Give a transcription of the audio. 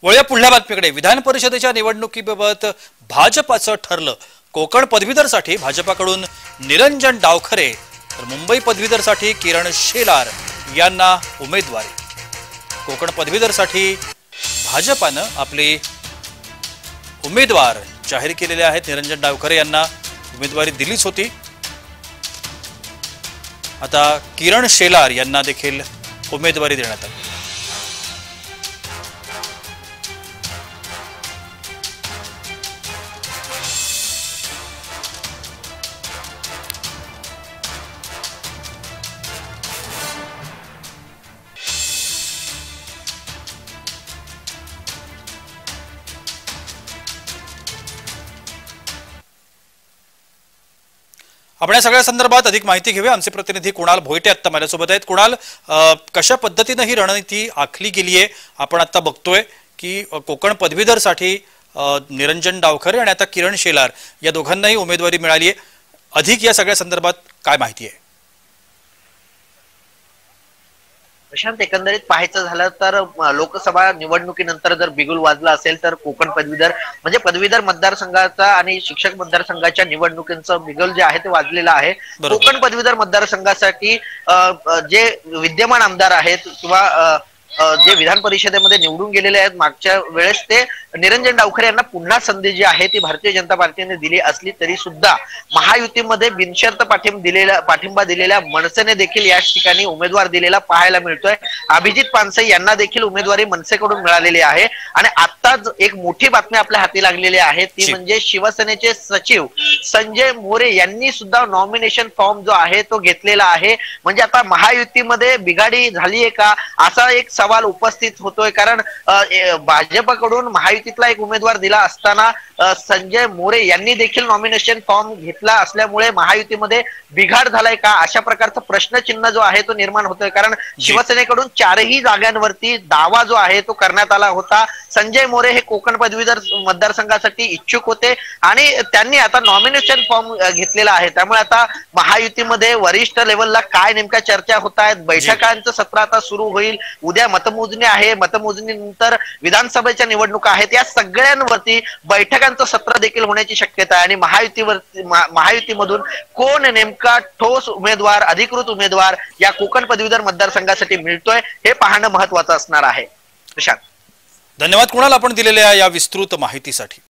वळूया पुढल्या बातमीकडे। विधान परिषदेच्या निवडणुकीबाबत भाजपाचं ठरलं। कोकण पदवीधरसाठी भाजपाकडून निरंजन डावखरे तर मुंबई पदवीधरसाठी किरण शेलार यांना उमेदवारी। कोकण पदवीधरसाठी भाजपानं आपले उमेदवार जाहीर केलेले आहेत। निरंजन डावखरे यांना उमेदवारी दिलीच होती, आता किरण शेलार यांना देखील उमेदवारी देण्यात आली। आपण या सगळ्या संदर्भात अधिक माहिती घेऊया। आमचे प्रतिनिधी कुणाल भोईटे आता माझ्यासोबत आहेत। कुणाल, कशा पद्धतीने ही रणनीती आखली गेली आहे? आपण आता बघतोय की कोकण पदवीधरसाठी निरंजन डावखरे आणि आता किरण शेलार या दोघांनाही उमेदवारी मिळाली आहे। अधिक या सगळ्या संदर्भात काय माहिती आहे? प्रशांत, एकंदरीत पाहायचं झालं तर लोकसभा निवडणुकीनंतर जर बिगुल वाजला असेल तर कोकण पदवीधर म्हणजे पदवीधर मतदारसंघाचा आणि शिक्षक मतदारसंघाच्या निवडणुकीचं बिगुल जे आहे ते वाजलेलं आहे। कोकण पदवीधर मतदारसंघासाठी जे विद्यमान आमदार आहेत किंवा जे विधान परिषदेमध्ये निवडून गेलेले आहेत मागच्या वेळेस, ते निरंजन डावखरे यांना पुन्हा संधी जी आहे ती भारतीय जनता पार्टीने दिली असली तरी सुद्धा महायुतीमध्ये बिनशर्त पाठिंबा दिलेल्या मनसेने देखील या ठिकाणी उमेदवार दिलेला पाहायला मिळतोय। अभिजित पानसई यांना देखील उमेदवारी मनसेकडून मिळालेली आहे आणि आत्ताच एक मोठी बातमी आपल्या हाती लागलेली आहे, ती म्हणजे शिवसेनेचे सचिव संजय मोरे यांनी सुद्धा नॉमिनेशन फॉर्म जो आहे तो घेतलेला आहे। म्हणजे आता महायुतीमध्ये बिघाडी झालीये का असा एक सवाल उपस्थित होतोय, कारण भाजपकडून महायुतीतला एक उमेदवार दिला असताना संजय मोरे यांनी देखील नॉमिनेशन फॉर्म घेतला असल्यामुळे महायुतीमध्ये बिघाड झालाय का अशा प्रकारचा प्रश्नचिन्ह जो आहे तो निर्माण होतोय। कारण शिवसेनेकडून 4ही जागांवरती दावा जो आहे तो करण्यात आला होता। संजय मोरे हे कोकण पदवीधर मतदारसंघासाठी इच्छुक होते आणि त्यांनी आता नॉमिनेशन फॉर्म घेतलेला आहे। त्यामुळे आता महायुतीमध्ये वरिष्ठ लेवलला काय नेमक्या चर्चा होत आहेत, बैठकांचं सत्र आता सुरू होईल। उद्या मतमोजणी आहे, मतमोजणीनंतर विधानसभेच्या निवडणुका आहेत, या सगळ्यांवरती बैठकांचं सत्र देखील होण्याची शक्यता आहे। आणि महायुतीमधून कोण नेमका ठोस उमेदवार, अधिकृत उमेदवार या कोकण पदवीधर मतदारसंघासाठी मिळतोय हे पाहणं महत्वाचं असणार आहे। प्रशांत, धन्यवाद कुणाल, आपण दिलेल्या या विस्तृत माहितीसाठी।